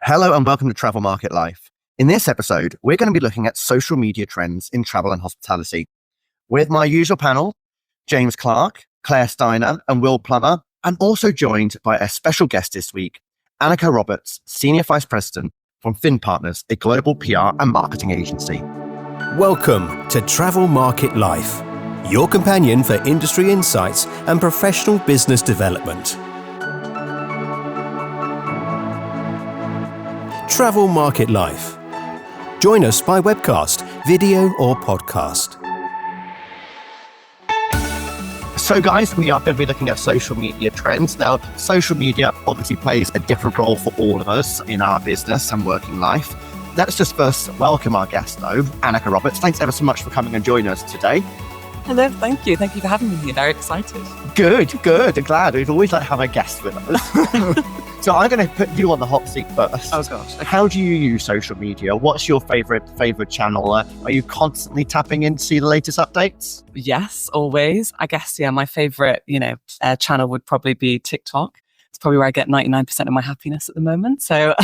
Hello and welcome to Travel Market Life. In this episode, we're going to be looking at social media trends in travel and hospitality. With my usual panel, James Clark, Claire Steiner, and Will Plummer, and also joined by a special guest this week, Annika Roberts, Senior Vice President from Fin Partners, a global PR and marketing agency. Welcome to Travel Market Life, your companion for industry insights and professional business development. Travel Market Life. Join us by webcast, video or podcast. So guys, we are going to be looking at social media trends. Now, social media obviously plays a different role for all of us in our business and working life. Let's just first welcome our guest though, Annika Roberts. Thanks ever so much for coming and joining us today. Hello, thank you. Thank you for having me here. Very excited. Good. Glad. We'd always like to have a guest with us. So I'm going to put you on the hot seat first. Oh gosh. How do you use social media? What's your favorite channel? Are you constantly tapping in to see the latest updates? Yes, always. I guess, my favorite, channel would probably be TikTok. It's probably where I get 99% of my happiness at the moment. So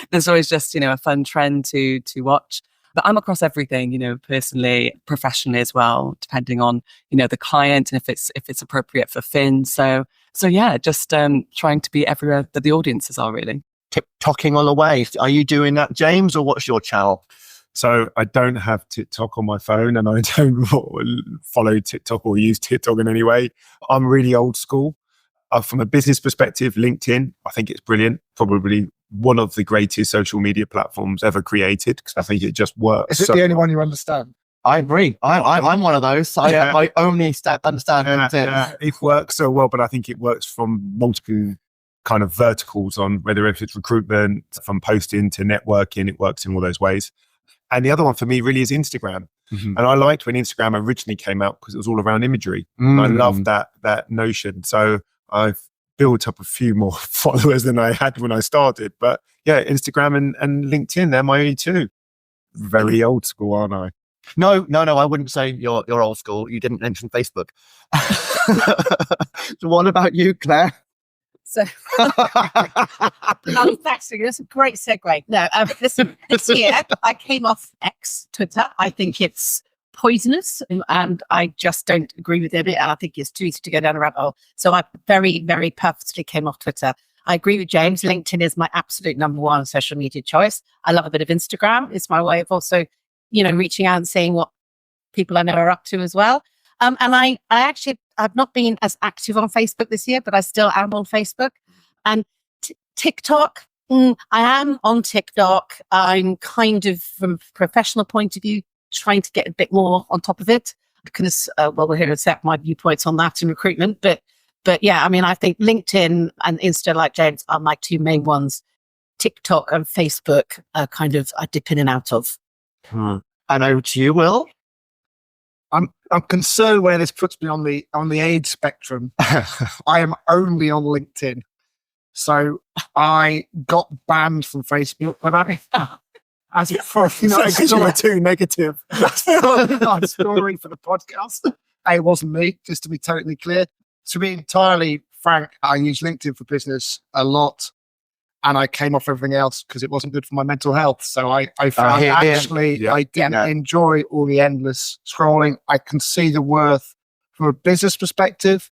there's always just, a fun trend to watch. But I'm across everything, personally, professionally as well, depending on, the client and if it's appropriate for Fin. So yeah, just trying to be everywhere that the audiences are really. TikToking all the way. Are you doing that, James, or what's your channel? So I don't have TikTok on my phone and I don't follow TikTok or use TikTok in any way. I'm really old school. From a business perspective, LinkedIn, I think it's brilliant. Probably one of the greatest social media platforms ever created because I think it just works. Is it the only one you understand? I agree. I'm one of those. I only understand LinkedIn. It works so well, but I think it works from multiple kind of verticals on whether if it's recruitment, from posting to networking, it works in all those ways. And the other one for me really is Instagram. Mm-hmm. And I liked when Instagram originally came out because it was all around imagery. And I love that notion. So I've built up a few more followers than I had when I started. But yeah, Instagram and LinkedIn, they're my only two. Very old school, aren't I? No, I wouldn't say you're old school. You didn't mention Facebook. So what about you, Claire? So, that's a great segue. No, this year I came off Twitter. I think it's poisonous and I just don't agree with it. And I think it's too easy to go down a rabbit hole. So I very, very purposely came off Twitter. I agree with James. LinkedIn is my absolute number one social media choice. I love a bit of Instagram. It's my way of also, reaching out and seeing what people I know are up to as well. And I've not been as active on Facebook this year, but I still am on Facebook. And TikTok, I am on TikTok. I'm kind of, from a professional point of view, trying to get a bit more on top of it because, we're here to set my viewpoints on that in recruitment. But yeah, I think LinkedIn and Insta, like James, are my two main ones. TikTok and Facebook are kind of I dip in and out of. And over to you, Will. I'm concerned where this puts me on the age spectrum. I am only on LinkedIn, so I got banned from Facebook for that. As for too negative. Story for the podcast. It wasn't me, just to be totally clear. To be entirely frank, I use LinkedIn for business a lot. And I came off everything else because it wasn't good for my mental health. So I found I didn't enjoy all the endless scrolling. I can see the worth from a business perspective,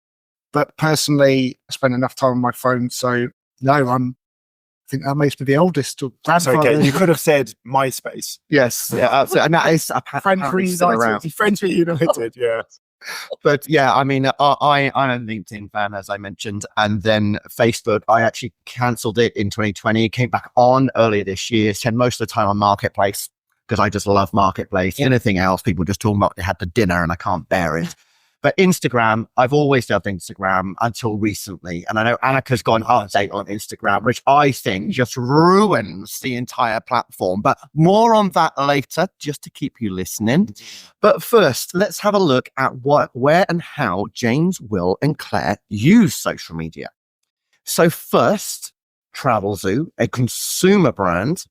but personally, I spend enough time on my phone. So no, I think that makes me the oldest. That's okay. You could have said MySpace. Yes, yeah, absolutely. And that is Friends with United, yeah. But yeah, I'm a LinkedIn fan, as I mentioned, and then Facebook, I actually cancelled it in 2020, came back on earlier this year, spent most of the time on Marketplace because I just love Marketplace. Anything else, people just talking about they had the dinner and I can't bear it. But Instagram, I've always loved Instagram until recently. And I know Annika's gone hard date on Instagram, which I think just ruins the entire platform. But more on that later, just to keep you listening. But first, let's have a look at where and how James, Will, and Claire use social media. So first, Travelzoo, a consumer brand,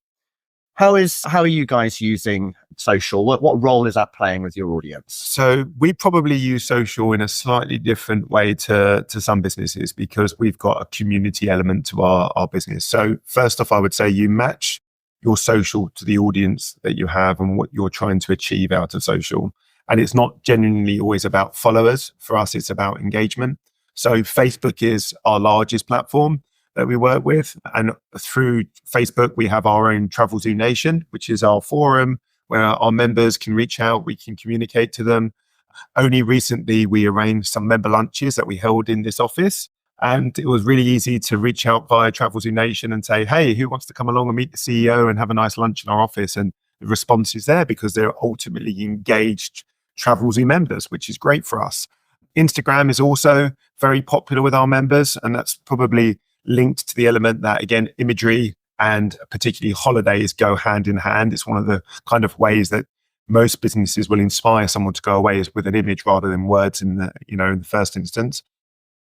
How are you guys using social? What role is that playing with your audience? So we probably use social in a slightly different way to some businesses because we've got a community element to our business. So first off, I would say you match your social to the audience that you have and what you're trying to achieve out of social. And it's not genuinely always about followers. For us, it's about engagement. So Facebook is our largest platform that we work with. And through Facebook, we have our own Travel Zoo Nation, which is our forum where our members can reach out, we can communicate to them. Only recently, we arranged some member lunches that we held in this office. And it was really easy to reach out via Travel Zoo Nation and say, hey, who wants to come along and meet the CEO and have a nice lunch in our office? And the response is there because they're ultimately engaged Travel Zoo members, which is great for us. Instagram is also very popular with our members, and that's probably linked to the element that, again, imagery and particularly holidays go hand in hand. It's one of the kind of ways that most businesses will inspire someone to go away is with an image rather than words in the first instance.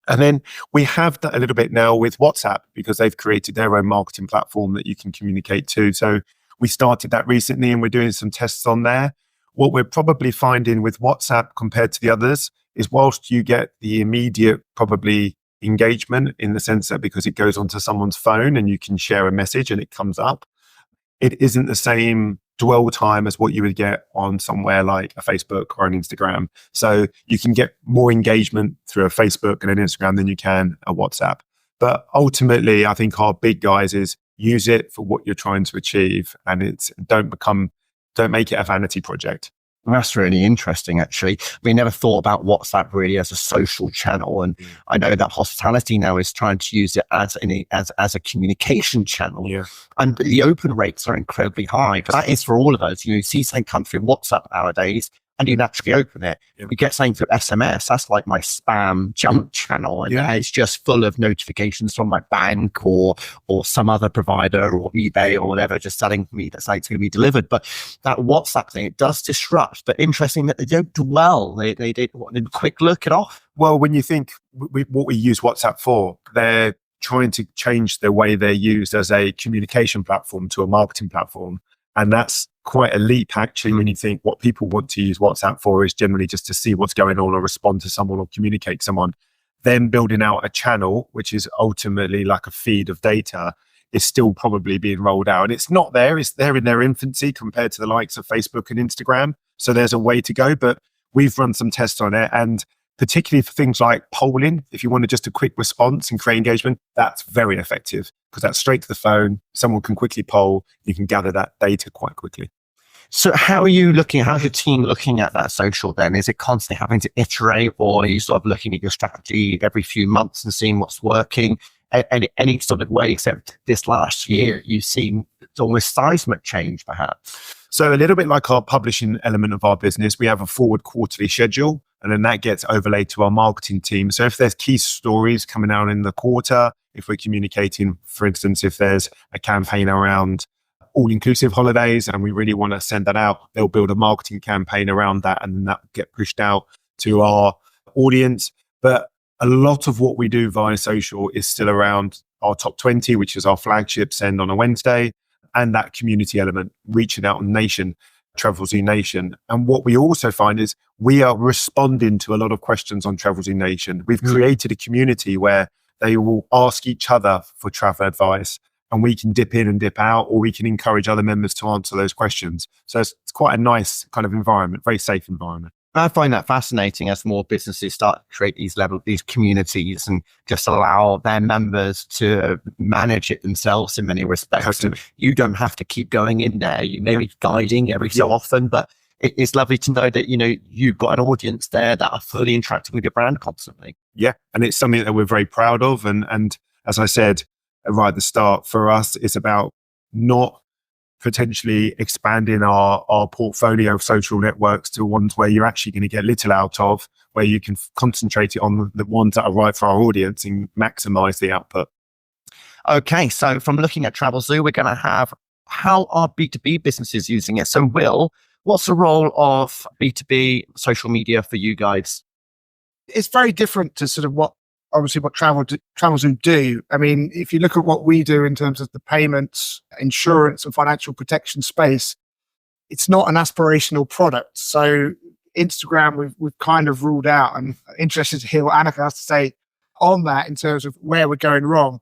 And then we have that a little bit now with WhatsApp because they've created their own marketing platform that you can communicate to. So we started that recently and we're doing some tests on there. What we're probably finding with WhatsApp compared to the others is whilst you get the immediate probably engagement in the sense that because it goes onto someone's phone and you can share a message and it comes up, it isn't the same dwell time as what you would get on somewhere like a Facebook or an Instagram. So you can get more engagement through a Facebook and an Instagram than you can a WhatsApp. But ultimately, I think our big guys is use it for what you're trying to achieve and don't make it a vanity project. That's really interesting, actually. We never thought about WhatsApp really as a social channel. And I know that hospitality now is trying to use it as a communication channel. Yeah. And the open rates are incredibly high. But that is for all of us. You see something come through WhatsApp nowadays and you naturally open it. Yeah. You get something through SMS, that's like my spam junk channel. And it's just full of notifications from my bank or some other provider or eBay or whatever, just telling me that something's going to be delivered. But that WhatsApp thing, it does disrupt, but interesting that they don't dwell. They quick look it off. Well, when you think what we use WhatsApp for, they're trying to change the way they're used as a communication platform to a marketing platform. And that's quite a leap, actually, when you think what people want to use WhatsApp for is generally just to see what's going on or respond to someone or communicate to someone. Then building out a channel, which is ultimately like a feed of data, is still probably being rolled out. And it's not there. It's there in their infancy compared to the likes of Facebook and Instagram. So there's a way to go. But we've run some tests on it. And particularly for things like polling, if you wanted just a quick response and create engagement, that's very effective because that's straight to the phone. Someone can quickly poll. You can gather that data quite quickly. So how's your team looking at that social then? Is it constantly having to iterate or are you sort of looking at your strategy every few months and seeing what's working? Any sort of way, except this last year, you've seen almost seismic change perhaps? So a little bit like our publishing element of our business, we have a forward quarterly schedule and then that gets overlaid to our marketing team. So if there's key stories coming out in the quarter, if we're communicating, for instance, if there's a campaign around all-inclusive holidays and we really want to send that out, they'll build a marketing campaign around that and then that will get pushed out to our audience. But a lot of what we do via social is still around our top 20, which is our flagship send on a Wednesday, and that community element, reaching out on Nation, Travel Zoo Nation. And what we also find is we are responding to a lot of questions on Travel Zoo Nation. We've created a community where they will ask each other for travel advice and we can dip in and dip out, or we can encourage other members to answer those questions. So it's quite a nice kind of environment, very safe environment. I find that fascinating as more businesses start to create these communities and just allow their members to manage it themselves in many respects. And you don't have to keep going in there. You may be guiding every so often, but it's lovely to know that, you've got an audience there that are fully interacting with your brand constantly. Yeah. And it's something that we're very proud of. And as I said right at the start, for us, it's about not potentially expanding our portfolio of social networks to ones where you're actually going to get little out of, where you can concentrate it on the ones that are right for our audience and maximize the output. Okay, so from looking at Travel Zoo, we're going to have how are B2B businesses using it? So Will, what's the role of B2B social media for you guys? It's very different to sort of what obviously what Travelzoo do. I mean, if you look at what we do in terms of the payments, insurance and financial protection space, it's not an aspirational product. So Instagram, we've kind of ruled out. I'm interested to hear what Annika has to say on that in terms of where we're going wrong.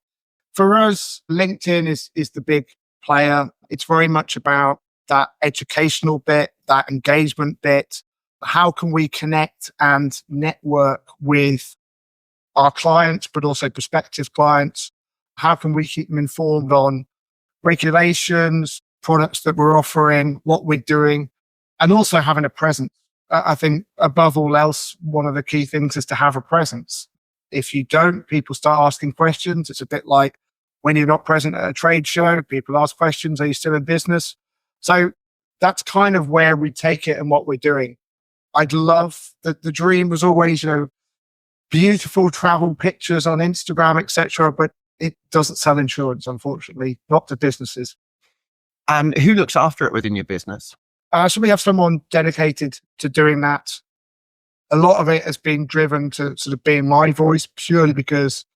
For us, LinkedIn is the big player. It's very much about that educational bit, that engagement bit. How can we connect and network with our clients, but also prospective clients? How can we keep them informed on regulations, products that we're offering, what we're doing, and also having a presence? I think above all else, one of the key things is to have a presence. If you don't, people start asking questions. It's a bit like when you're not present at a trade show, people ask questions, are you still in business? So that's kind of where we take it and what we're doing. I'd love that the dream was always, beautiful travel pictures on Instagram, etc. But it doesn't sell insurance, unfortunately, not to businesses. And who looks after it within your business? So we have someone dedicated to doing that. A lot of it has been driven to sort of being my voice, purely because,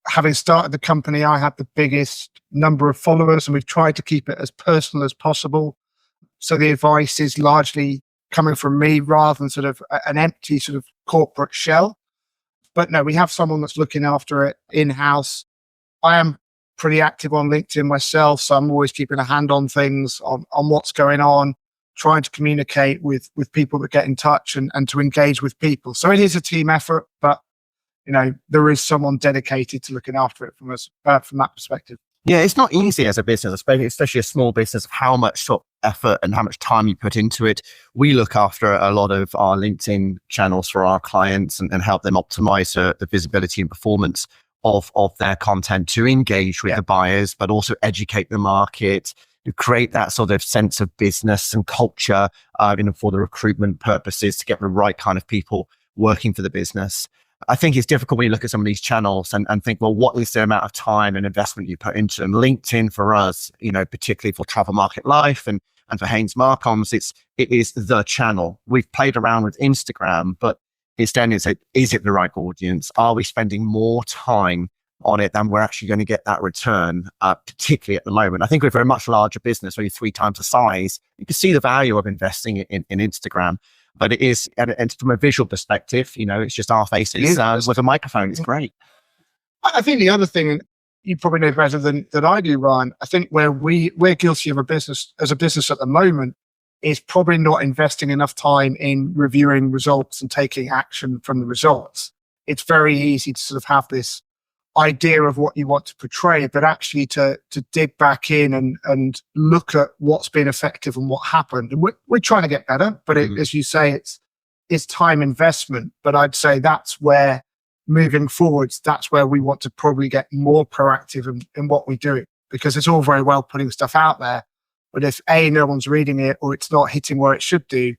having started the company, I had the biggest number of followers, and we've tried to keep it as personal as possible. So the advice is largely coming from me rather than sort of an empty sort of corporate shell. But no, we have someone that's looking after it in-house. I am pretty active on LinkedIn myself, so I'm always keeping a hand on things, on what's going on, trying to communicate with people that get in touch and to engage with people. So it is a team effort, but there is someone dedicated to looking after it from us, from that perspective. Yeah, it's not easy as a business, especially a small business, of how much sort of effort and how much time you put into it. We look after a lot of our LinkedIn channels for our clients and help them optimize the visibility and performance of their content to engage with the buyers, but also educate the market, to create that sort of sense of business and culture for the recruitment purposes, to get the right kind of people working for the business. I think it's difficult when you look at some of these channels and think, well, what is the amount of time and investment you put into them? LinkedIn for us, particularly for Travel Market Life and for Haynes Marcoms, it is the channel. We've played around with Instagram, but is it the right audience? Are we spending more time on it than we're actually going to get that return, particularly at the moment? I think if we're a much larger business, maybe 3 times the size, you can see the value of investing in Instagram. But it is, and from a visual perspective, it's just our faces with a microphone. It's great. I think the other thing, you probably know better than I do, Ryan, I think where we're guilty of as a business at the moment, is probably not investing enough time in reviewing results and taking action from the results. It's very easy to sort of have this idea of what you want to portray, but actually to dig back in and look at what's been effective and what happened. And we're trying to get better, but as you say, it's time investment. But I'd say that's where, moving forwards, that's where we want to probably get more proactive in what we do, because it's all very well putting stuff out there, but if no one's reading it or it's not hitting where it should do,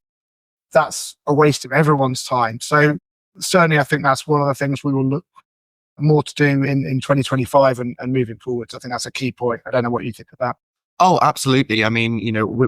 that's a waste of everyone's time. So certainly I think that's one of the things we will look more to do in 2025 and moving forwards. I think that's a key point. I don't know what you think of that. Oh, absolutely. I mean,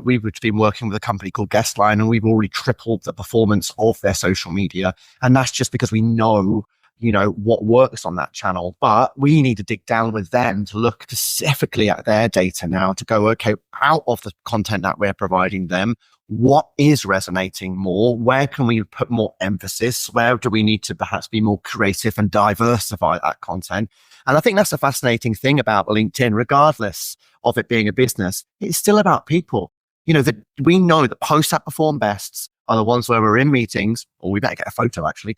we've been working with a company called Guestline, and we've already tripled the performance of their social media. And that's just because we know, what works on that channel. But we need to dig down with them to look specifically at their data now to go, okay, out of the content that we're providing them, what is resonating more? Where can we put more emphasis? Where do we need to perhaps be more creative and diversify that content? And I think that's a fascinating thing about LinkedIn, regardless of it being a business. It's still about people. We know that posts that perform best are the ones where we're in meetings, or we better get a photo actually,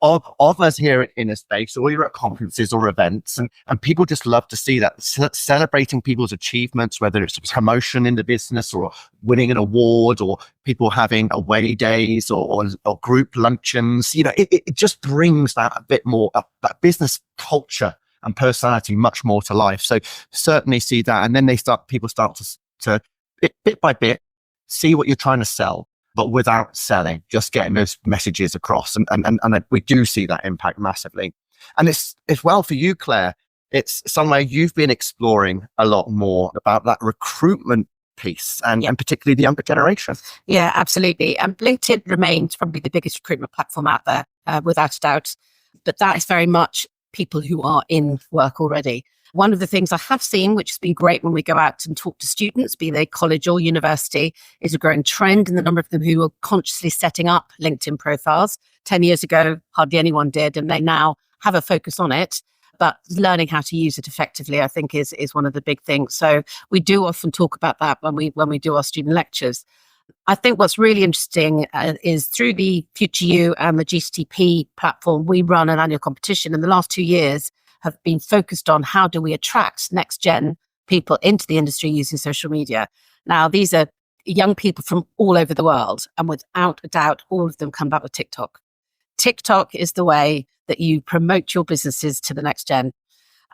of us here in a space, or you're at conferences or events, and people just love to see that, celebrating people's achievements, whether it's a promotion in the business or winning an award or people having away days or group luncheons. It just brings that a bit more, that business culture and personality much more to life. So certainly see that. And then people start to bit by bit, see what you're trying to sell, but without selling, just getting those messages across. And we do see that impact massively. And it's well for you, Claire. It's somewhere you've been exploring a lot more about that recruitment piece and particularly the younger generation. Yeah, absolutely. LinkedIn remains probably the biggest recruitment platform out there, without a doubt. But that is very much people who are in work already. One of the things I have seen, which has been great when we go out and talk to students, be they college or university, is a growing trend in the number of them who are consciously setting up LinkedIn profiles. 10 years ago, hardly anyone did, and they now have a focus on it. But learning how to use it effectively, I think, is one of the big things. So we do often talk about that when we do our student lectures. I think what's really interesting is through the Future You and the GCTP platform, we run an annual competition. In the last 2 years have been focused on how do we attract next gen people into the industry using social media. Now, these are young people from all over the world, and without a doubt, all of them come back with TikTok. TikTok is the way that you promote your businesses to the next gen.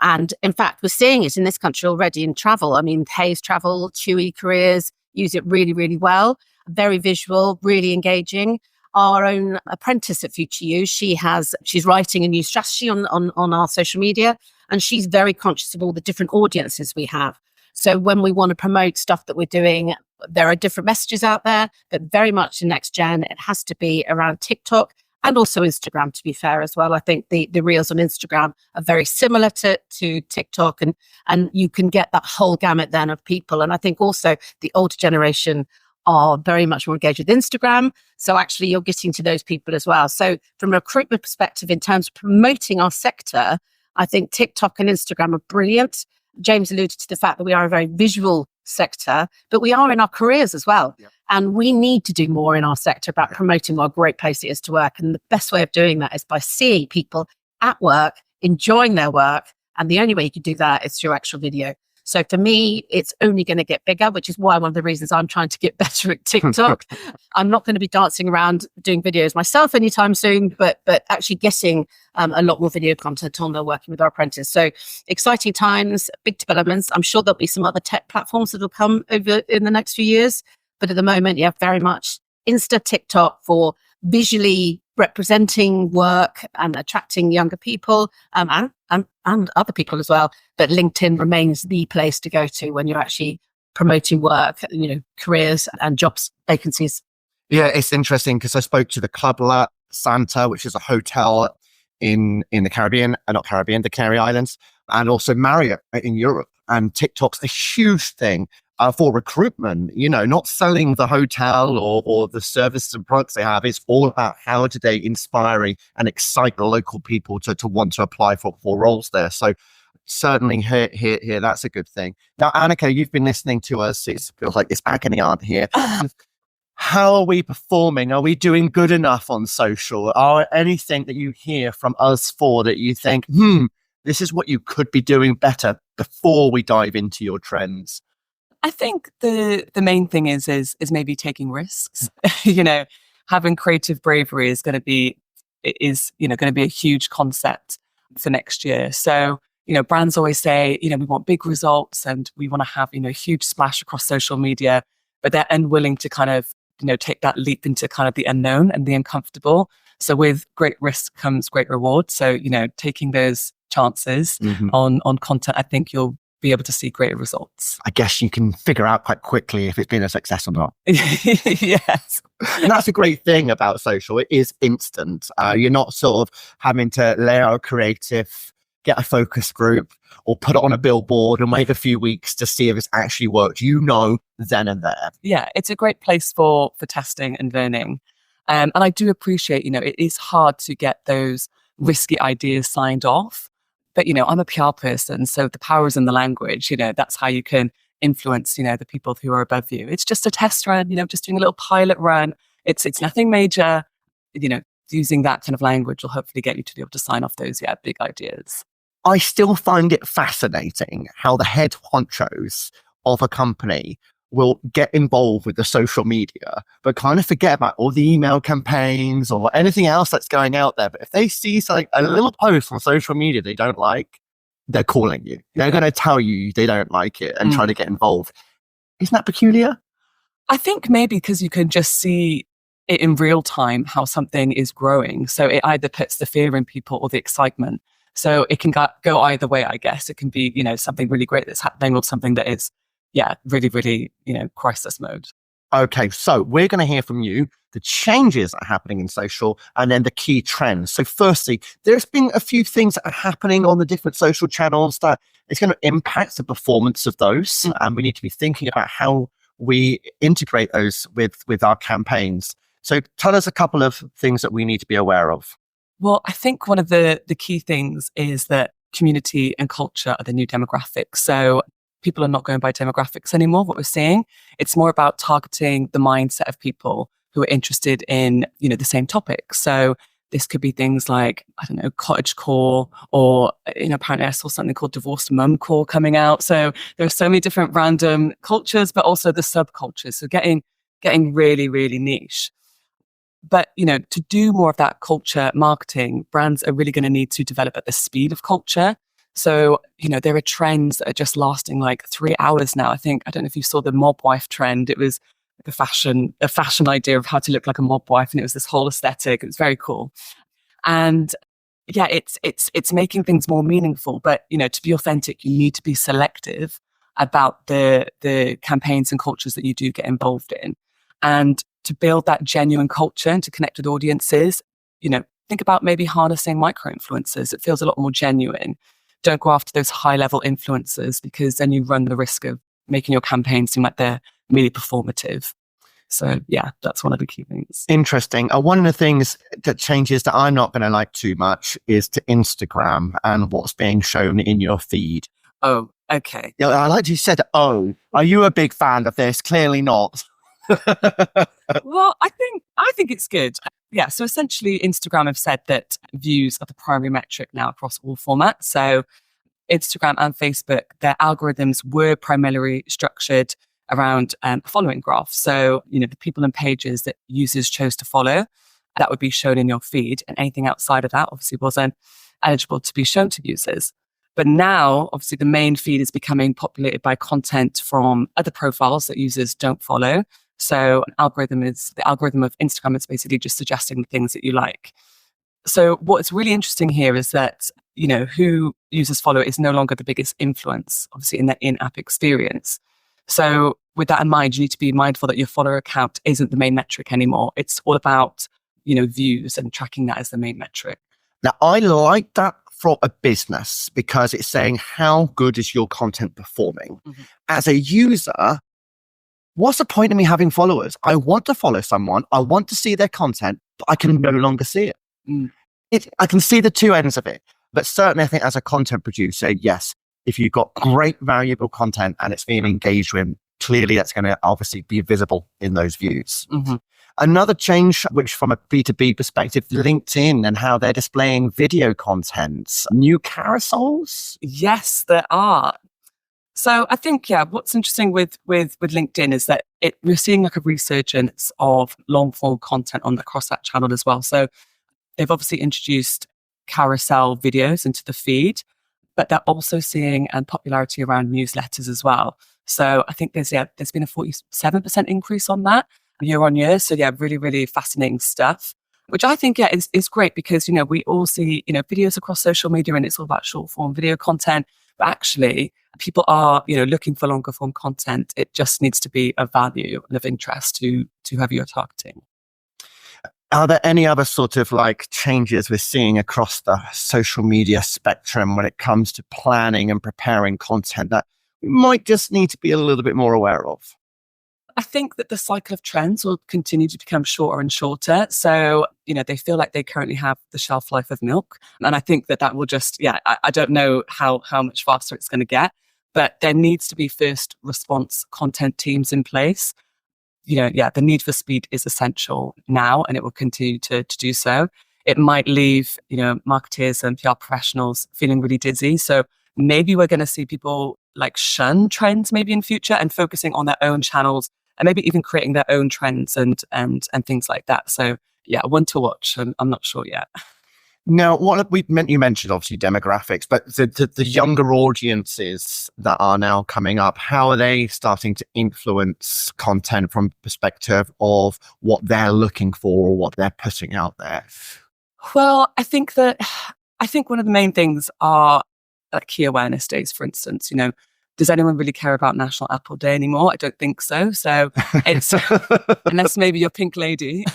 And in fact, we're seeing it in this country already in travel. I mean, Hayes Travel, Chewy Careers use it really, really well. Very visual, really engaging. Our own apprentice at Future You, she's writing a new strategy on our social media, and she's very conscious of all the different audiences we have. So when we want to promote stuff that we're doing, there are different messages out there, but very much in next gen, it has to be around TikTok and also Instagram, to be fair as well. I think the reels on Instagram are very similar to TikTok, and you can get that whole gamut then of people. And I think also the older generation are very much more engaged with Instagram. So actually you're getting to those people as well. So from a recruitment perspective, in terms of promoting our sector, I think TikTok and Instagram are brilliant. James alluded to the fact that we are a very visual sector, but we are in our careers as well. Yeah. And we need to do more in our sector about promoting what a great place it is to work. And the best way of doing that is by seeing people at work, enjoying their work. And the only way you can do that is through actual video. So for me, it's only going to get bigger, which is why one of the reasons I'm trying to get better at TikTok. I'm not going to be dancing around doing videos myself anytime soon, but actually getting a lot more video content on there, working with our apprentice. So exciting times, big developments. I'm sure there'll be some other tech platforms that will come over in the next few years. But at the moment, yeah, very much Insta, TikTok for visually representing work and attracting younger people and other people as well. But LinkedIn remains the place to go to when you're actually promoting work, careers and jobs vacancies. Yeah, it's interesting because I spoke to the Club La Santa, which is a hotel in the Caribbean, the Canary Islands, and also Marriott in Europe. And TikTok's a huge thing for recruitment, not selling the hotel or the services and products they have. It's all about how do they inspire and excite the local people to want to apply for roles there. So certainly here, that's a good thing. Now, Annika, you've been listening to us. It feels like it's agony aunt here. How are we performing? Are we doing good enough on social? Are anything that you hear from us for that you think, this is what you could be doing better before we dive into your trends? I think the main thing is maybe taking risks. Having creative bravery is going to be a huge concept for next year. So, brands always say, we want big results and we want to have, a huge splash across social media, but they're unwilling to kind of, take that leap into kind of the unknown and the uncomfortable. So with great risk comes great reward. So, taking those chances on content, I think you'll be able to see greater results. I guess you can figure out quite quickly if it's been a success or not. Yes. And that's a great thing about social. It is instant. You're not sort of having to lay out a creative, get a focus group or put it on a billboard and wait a few weeks to see if it's actually worked. Then and there. Yeah, it's a great place for testing and learning. And I do appreciate, it is hard to get those risky ideas signed off. But, I'm a PR person, so the power is in the language. That's how you can influence, the people who are above you. It's just a test run, just doing a little pilot run. It's nothing major. Using that kind of language will hopefully get you to be able to sign off those, big ideas. I still find it fascinating how the head honchos of a company will get involved with the social media, but kind of forget about all the email campaigns or anything else that's going out there. But if they see something, a little post on social media they don't like, they're calling you. They're going to tell you they don't like it and try to get involved. Isn't that peculiar? I think maybe because you can just see it in real time how something is growing. So it either puts the fear in people or the excitement. So it can go either way, I guess. It can be, something really great that's happening or something that is really, really, crisis mode. Okay, so we're going to hear from you the changes that are happening in social and then the key trends. So firstly, there's been a few things that are happening on the different social channels that it's going to impact the performance of those. And we need to be thinking about how we integrate those with our campaigns. So tell us a couple of things that we need to be aware of. Well, I think one of the key things is that community and culture are the new demographics. So people are not going by demographics anymore. What we're seeing, it's more about targeting the mindset of people who are interested in, the same topics. So this could be things like, I don't know, cottagecore, or, apparently I saw something called divorced mum core coming out. So there are so many different random cultures, but also the subcultures. So getting really, really niche. But, to do more of that culture marketing, brands are really going to need to develop at the speed of culture. So, there are trends that are just lasting like 3 hours now. I don't know if you saw the mob wife trend. It was like a fashion idea of how to look like a mob wife. And it was this whole aesthetic. It was very cool. And yeah, it's making things more meaningful. But, to be authentic, you need to be selective about the campaigns and cultures that you do get involved in. And to build that genuine culture and to connect with audiences, think about maybe harnessing micro-influencers. It feels a lot more genuine. Don't go after those high-level influencers, because then you run the risk of making your campaigns seem like they're merely performative. So yeah, that's one of the key things. Interesting. One of the things that changes that I'm not going to like too much is to Instagram and what's being shown in your feed. Oh, okay. Yeah, I like you said, oh, are you a big fan of this? Clearly not. Well, I think it's good. Yeah. So essentially, Instagram have said that views are the primary metric now across all formats. So Instagram and Facebook, their algorithms were primarily structured around a following graph. So, the people and pages that users chose to follow, that would be shown in your feed. And anything outside of that obviously wasn't eligible to be shown to users. But now, obviously, the main feed is becoming populated by content from other profiles that users don't follow. So the algorithm of Instagram is basically just suggesting the things that you like. So what's really interesting here is that, who users follow is no longer the biggest influence, obviously, in their in-app experience. So with that in mind, you need to be mindful that your follower count isn't the main metric anymore. It's all about, views and tracking that as the main metric. Now, I like that for a business because it's saying how good is your content performing. Mm-hmm. As a user, what's the point of me having followers? I want to follow someone. I want to see their content, but I can no longer see it. I can see the two ends of it. But certainly, I think as a content producer, yes, if you've got great, valuable content and it's being engaged with, clearly that's going to obviously be visible in those views. Mm-hmm. Another change, which from a B2B perspective, LinkedIn and how they're displaying video content, new carousels. Yes, there are. So I think, what's interesting with LinkedIn is that we're seeing like a resurgence of long form content across that channel as well. So they've obviously introduced carousel videos into the feed, but they're also seeing popularity around newsletters as well. So I think there's been a 47% increase on that year on year. So really, really fascinating stuff, which I think, is great because, we all see, videos across social media and it's all about short form video content, but actually people are, looking for longer form content. It just needs to be of value and of interest to whoever you're targeting. Are there any other sort of like changes we're seeing across the social media spectrum when it comes to planning and preparing content that we might just need to be a little bit more aware of? I think that the cycle of trends will continue to become shorter and shorter. So, they feel like they currently have the shelf life of milk. And I think that will just, I don't know how much faster it's going to get, but there needs to be first response content teams in place. The need for speed is essential now, and it will continue to do so. It might leave, marketers and PR professionals feeling really dizzy. So maybe we're going to see people like shun trends maybe in future and focusing on their own channels and maybe even creating their own trends and things like that. So one to watch. I'm not sure yet. Now, you mentioned obviously demographics, but the younger audiences that are now coming up, how are they starting to influence content from perspective of what they're looking for or what they're putting out there? Well, I think one of the main things are like key awareness days, for instance. does anyone really care about National Apple Day anymore? I don't think so. So it's, unless maybe you're Pink Lady.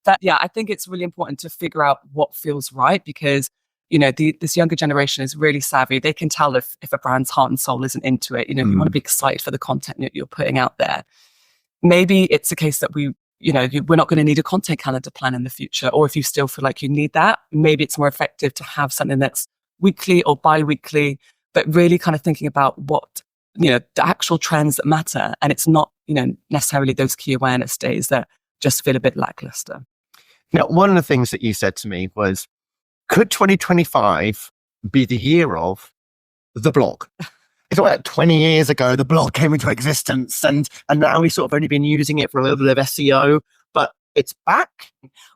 But yeah, I think it's really important to figure out what feels right, because, you know, this younger generation is really savvy. They can tell if a brand's heart and soul isn't into it. You know, if you want to be excited for the content that you're putting out there. Maybe it's a case that we're not going to need a content calendar plan in the future. Or if you still feel like you need that, maybe it's more effective to have something that's weekly or bi-weekly, but really kind of thinking about what, you know, the actual trends that matter. And it's not, you know, necessarily those key awareness days that just feel a bit lackluster. Now, one of the things that you said to me was, could 2025 be the year of the blog? It's like 20 years ago, the blog came into existence, and now we've sort of only been using it for a little bit of SEO, but it's back.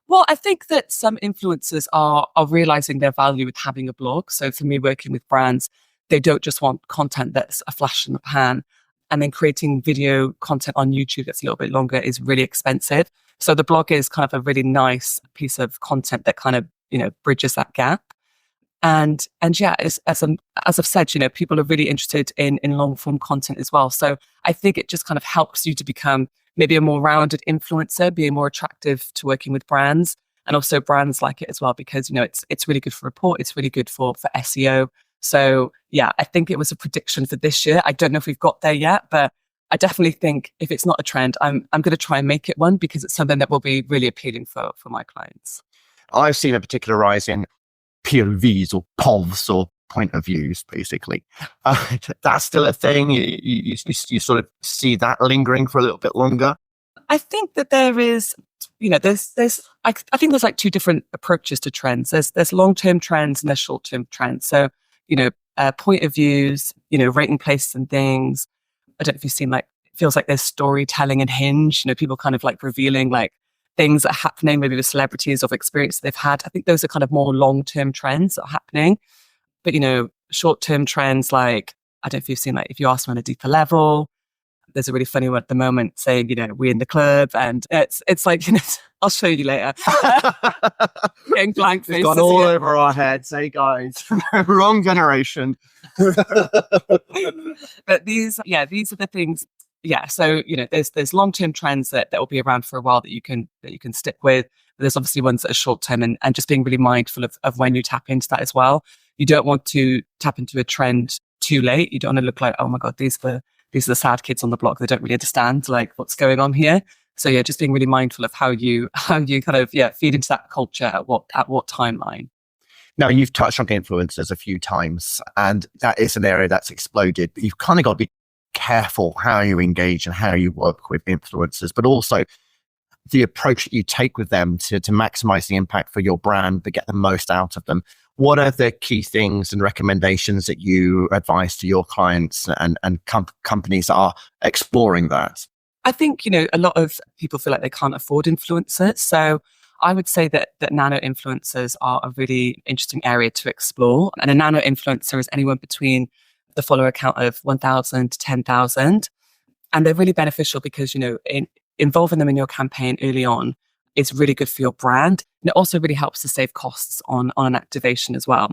Well, I think that some influencers are realizing their value with having a blog. So for me, working with brands, they don't just want content that's a flash in the pan. And then creating video content on YouTube that's a little bit longer is really expensive. So the blog is kind of a really nice piece of content that kind of, you know, bridges that gap. And yeah, as I've said, you know, people are really interested in long form content as well. So I think it just kind of helps you to become maybe a more rounded influencer, being more attractive to working with brands, and also brands like it as well, because, you know, it's really good for report. It's really good for SEO. So yeah, I think it was a prediction for this year. I don't know if we've got there yet, but I definitely think if it's not a trend, I'm going to try and make it one, because it's something that will be really appealing for my clients. I've seen a particular rise in POVs or POVs or point of views, basically. That's still a thing. You sort of see that lingering for a little bit longer. I think that there is, you know, I think there's like two different approaches to trends. There's long-term trends and there's short-term trends. So, you know, point of views, you know, rating places and things. I don't know if you've seen, like, it feels like there's storytelling in Hinge, you know, people kind of like revealing like things that are happening maybe with celebrities or experience they've had. I think those are kind of more long-term trends that are happening. But, you know, short-term trends, like, I don't know if you've seen, like, if you ask them on a deeper level, there's a really funny one at the moment saying, you know, we're in the club, and it's like, you know, I'll show you later. Getting blank faces. It's gone all over our heads. Hey guys, wrong generation. But these are the things. Yeah. So, you know, there's long-term trends that will be around for a while that you can stick with. But there's obviously ones that are short-term, and just being really mindful of when you tap into that as well. You don't want to tap into a trend too late. You don't want to look like, oh my God, these are the sad kids on the block. They don't really understand like what's going on here. So yeah, just being really mindful of how you kind of feed into that culture at what timeline. Now, you've touched on influencers a few times, and that is an area that's exploded. But you've kind of got to be careful how you engage and how you work with influencers, but also the approach that you take with them to maximize the impact for your brand, but get the most out of them. What are the key things and recommendations that you advise to your clients and companies that are exploring that? I think, you know, a lot of people feel like they can't afford influencers. So I would say that nano influencers are a really interesting area to explore. And a nano influencer is anyone between the follower count of 1,000 to 10,000. And they're really beneficial because, you know, involving them in your campaign early on is really good for your brand. And it also really helps to save costs on an activation as well.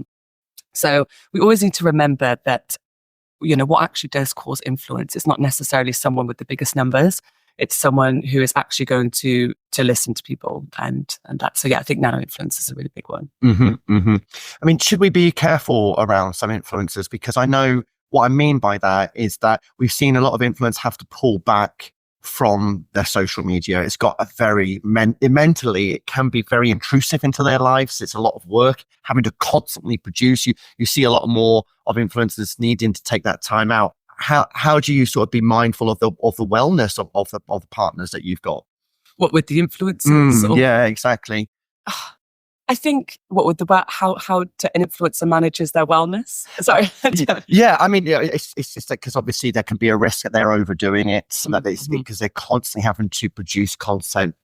So we always need to remember that, you know, what actually does cause influence is not necessarily someone with the biggest numbers. It's someone who is actually going to listen to people. And that's, so yeah, I think nano influence is a really big one. Mm-hmm, mm-hmm. I mean, should we be careful around some influencers? Because I know what I mean by that is that we've seen a lot of influencers have to pull back from their social media. It's got a very mentally, it can be very intrusive into their lives. It's a lot of work, having to constantly produce. You see a lot more of influencers needing to take that time out. How do you sort of be mindful of the wellness of the partners that you've got? What with the influencers? Yeah, exactly. I think how an influencer manages their wellness. Sorry. Yeah, I mean, it's just because obviously there can be a risk that they're overdoing it, so that because they're constantly having to produce content,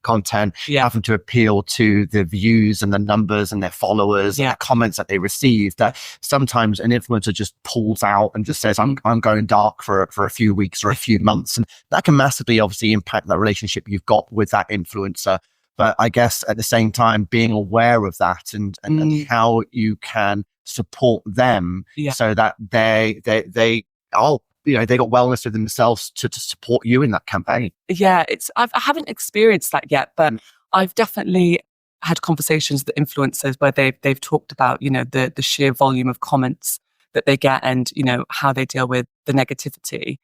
having to appeal to the views and the numbers and their followers and the comments that they receive. That sometimes an influencer just pulls out and just says, "I'm going dark for a few weeks or a few months," and that can massively obviously impact that relationship you've got with that influencer. But I guess at the same time, being aware of that and how you can support them so that they they got wellness within themselves to support you in that campaign? Yeah, I haven't experienced that yet, but I've definitely had conversations with influencers where they've talked about, the sheer volume of comments that they get and, how they deal with the negativity.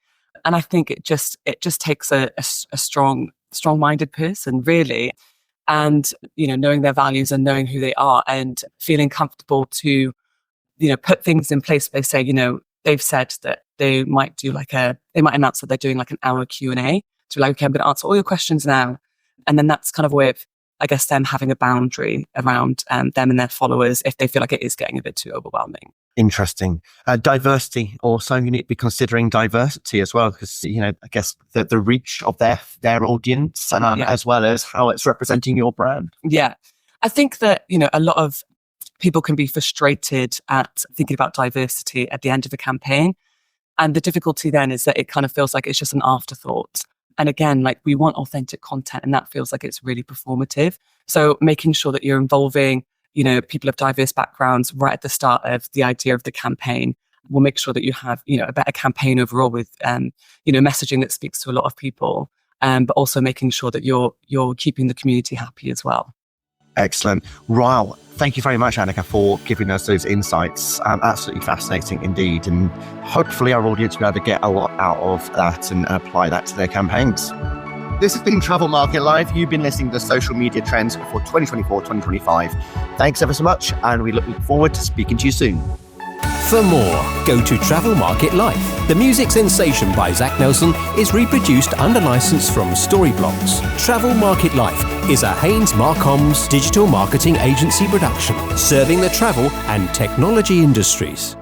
And I think it just takes a strong-minded person, really. And, knowing their values and knowing who they are and feeling comfortable to, put things in place. They say, they've said that they might announce that they're doing like an hour Q&A. So like, okay, I'm going to answer all your questions now. And then that's kind of with, I guess, them having a boundary around them and their followers if they feel like it is getting a bit too overwhelming. Interesting. Diversity also, you need to be considering diversity as well, because, I guess the reach of their audience and as well as how it's representing your brand. Yeah. I think that, a lot of people can be frustrated at thinking about diversity at the end of a campaign. And the difficulty then is that it kind of feels like it's just an afterthought. And again, like we want authentic content and that feels like it's really performative. So making sure that you're involving, people of diverse backgrounds right at the start of the idea of the campaign will make sure that you have, a better campaign overall with, messaging that speaks to a lot of people, but also making sure that you're keeping the community happy as well. Excellent. Wow. Thank you very much, Annika, for giving us those insights. Absolutely fascinating indeed. And hopefully our audience will be able to get a lot out of that and apply that to their campaigns. This has been Travel Market Live. You've been listening to the social media trends for 2024-2025. Thanks ever so much. And we look forward to speaking to you soon. For more, go to Travel Market Life. The music sensation by Zach Nelson is reproduced under license from Storyblocks. Travel Market Life is a Haynes Marcoms digital marketing agency production, serving the travel and technology industries.